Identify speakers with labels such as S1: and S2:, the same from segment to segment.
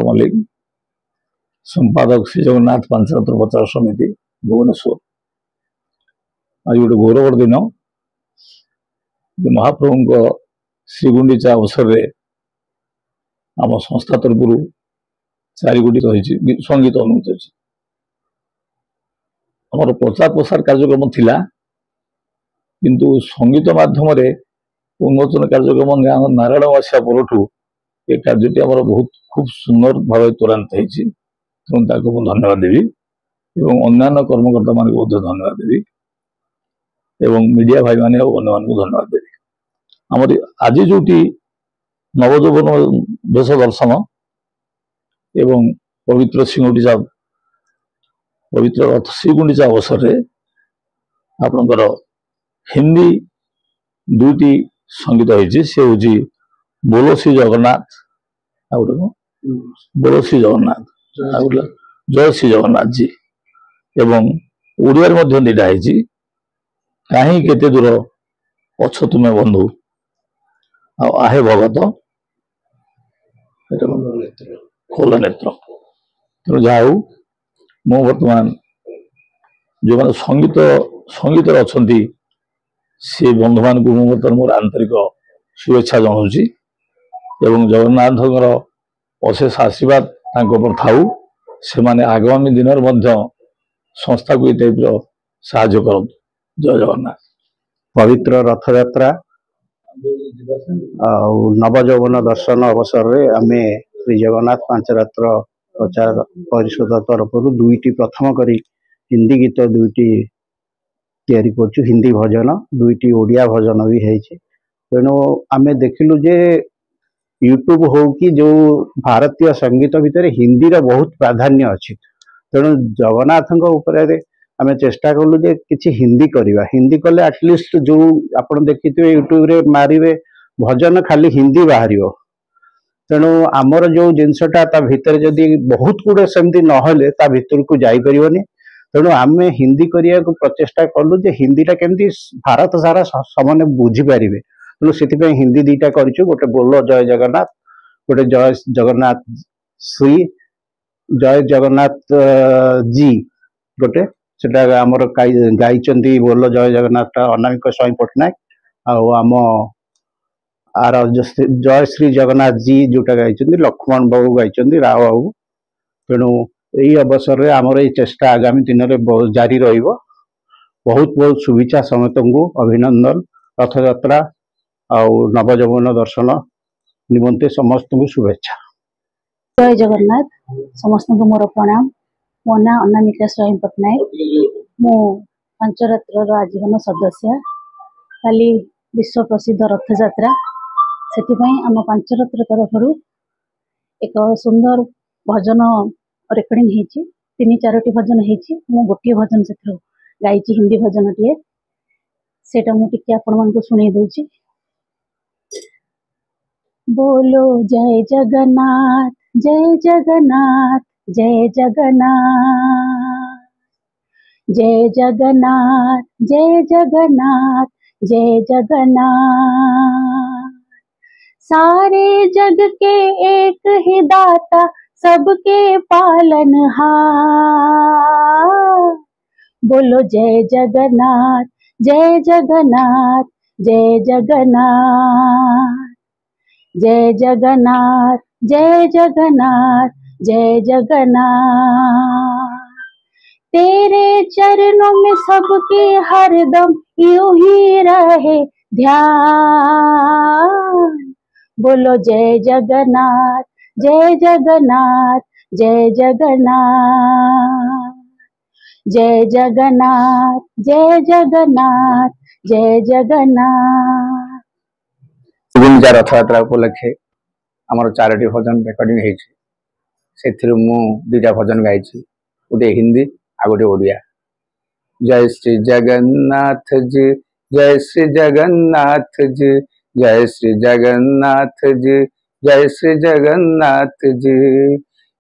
S1: मल्लिक संपादक श्री जगन्नाथ पंचरत्न प्रचार समिति भुवनेश्वर। आज गोटे गौरवर दिन महाप्रभु श्रीगुंडीचा अवसर में आम संस्था तरफ 4 कोटी रही संगीत अनुमति अच्छी आमर प्रचार प्रसार कार्यक्रम थिला किंतु संगीत माध्यम उन्मोचन कार्यक्रम नारायण आसा परठू ये कार्यटी आम बहुत खूब सुंदर भाव त्वरान्वित होती तेणु धन्यवाद देवी एवं अन्य कर्मकर्ता मान धन्यवाद देवी एवं मीडिया भाई मैंने अन्य धन्यवाद देवी। आमर आज जो नवजौवन वेश दर्शन एवं पवित्र श्रीगुंडीचा अवसर में आपणकर हिंदी 2टी संगीत होती से हूँ बोलो श्री जगन्नाथ बोलो श्री जगन्नाथ जय श्री जगन्नाथ जी एवं ओडिया मध्य 2टा है कहीं केते दूर अच्छ तुम्हें बंधु आहे भगत खोल नेत्र तेणु जहा मु बर्तमान जो मैंने संगीत अच्छा से बंधु मान को बर्तमान मोर आंतरिक शुभेच्छा जनाऊँगी एवं जगन्नाथ अशेष आशीर्वाद थाऊ से माने आगामी दिन संस्था को ये टाइप साहाय्य कर। जय जगन्नाथ।
S2: पवित्र रथ यात्रा नवजौवन दर्शन अवसर में आम श्री जगन्नाथ पांचरात्र प्रचार परिषद तरफ 2टी प्रथम करी हिंदी गीत 2टी तैयारी करछु हिंदी भजन 2टी ओडिया भजन भी है तेणु आम देखिलु जे यूट्यूब हो कि जो भारतीय संगीत भितर हिंदी रा बहुत प्राधान्य अच्छी तेणु जगन्नाथ आम चेष्टा कलु जे किसी हिंदी करवा हिंदी कले एटलिस्ट जो आप देखिए यूट्यूब रे मारे भजन खाली हिंदी बाहर तेणु आमर जो जिनसटा भितर जदि बहुत गुड़े सेमती नहले ता भितर को जापरिबनी तेणु आम हिंदी करने को प्रचेषा कलु जे हिंदीटा केमती भारत सारा समाने बुझीपारे तेणु से हिंदी 2टा करूँ गोटे बोलो जय जगन्नाथ गोटे जय जगन्नाथ श्री जय जगन्नाथ जी गोटे सेटा आमर गाई बोलो जय जगन्नाथ अनामिका स्वाई पट्टनायक आम आर जय श्री जगन्नाथ जी जोटा गाई लक्ष्मण बाबू गाई राव बाबू तेणु यही अवसर में आमर ये चेष्टा आगामी दिन में जारी रहिबो। बहुत बहुत शुभेच्छा समेत को अभिनंदन रथ यात्रा आउ नवजौवन दर्शन निमंते समस्त को शुभेच्छा।
S3: जय जगन्नाथ समस्त को मोर प्रणाम मो ना अनामिका स्वाई पट्टनायक मु पांचरात्र आजीवन सदस्य काली विश्व प्रसिद्ध रथ यात्रा से आम पांचरात्र तरफ एक सुंदर भजन रेकर्डिंग होती 3-4टी भजन होती मु गोटे भजन से गाई हिंदी भजन टे सेटा मुझे आपण मान शुणी दूची। बोलो जय जगन्नाथ जय जगन्नाथ जय जगन्नाथ जय जगन्नाथ जय जगन्नाथ जय जगन्नाथ सारे जग के एक ही दाता सबके पालनहार बोलो जय जगन्नाथ जय जगन्नाथ जय जगन्नाथ जय जगन्नाथ जय जगन्नाथ जय जगन्नाथ तेरे चरणों में सबके हरदम यूं ही रहे ध्यान बोलो जय जगन्नाथ जय जगन्नाथ जय जगन्नाथ जय जगन्नाथ जय जगन्नाथ जय जगन्नाथ।
S2: गुंडीचा रथ यात्रा उपलक्षे आमर 4टी भजन रेकर्डिंग होती से 2टा भजन गाई गोटे हिंदी आ गोटे ओडिया। जय श्री जगन्नाथ जी जय श्री जगन्नाथ जी जय श्री जगन्नाथ जी जय श्री जगन्नाथ जी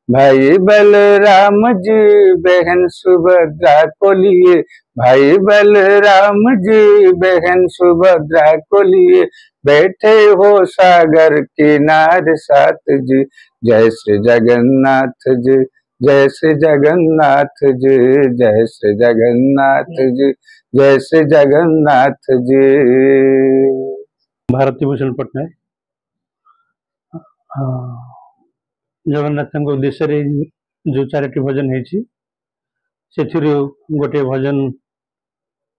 S2: भाई बलराम जी बहन सुभद्रा को लिए
S4: भाई बलराम जी बहन सुभद्रा को लिए बैठे हो सागर किनारे साथ जी। जय श्री जगन्नाथ जी, जय श्री जगन्नाथ जी, जय श्री जगन्नाथ जी, जय श्री जगन्नाथ जी।
S5: भारती भूषण पट्टनायक जगन्नाथ उद्देश्य जो चारोटी भजन है गोटे भजन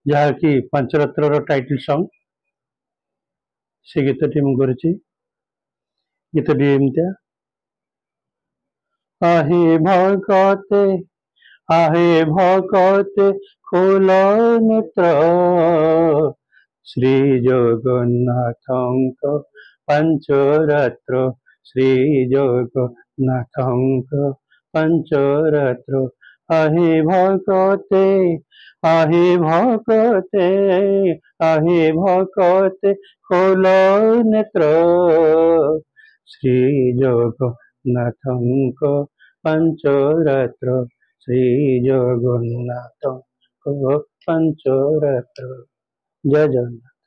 S5: जहाँकि पंचरत्र टाइटल सॉन्ग से गीतटी मुझे गीतटी एमतिया आहे भगते खोल नेत्र श्री जगन्नाथंक पंचरात्र श्री जगन्नाथंक पंचरात्र आहे भगते खोल नेत्र श्री जगन्नाथंक पंचरात्र श्री जगन्नाथ पंचरात्र। जय जगन्नाथ।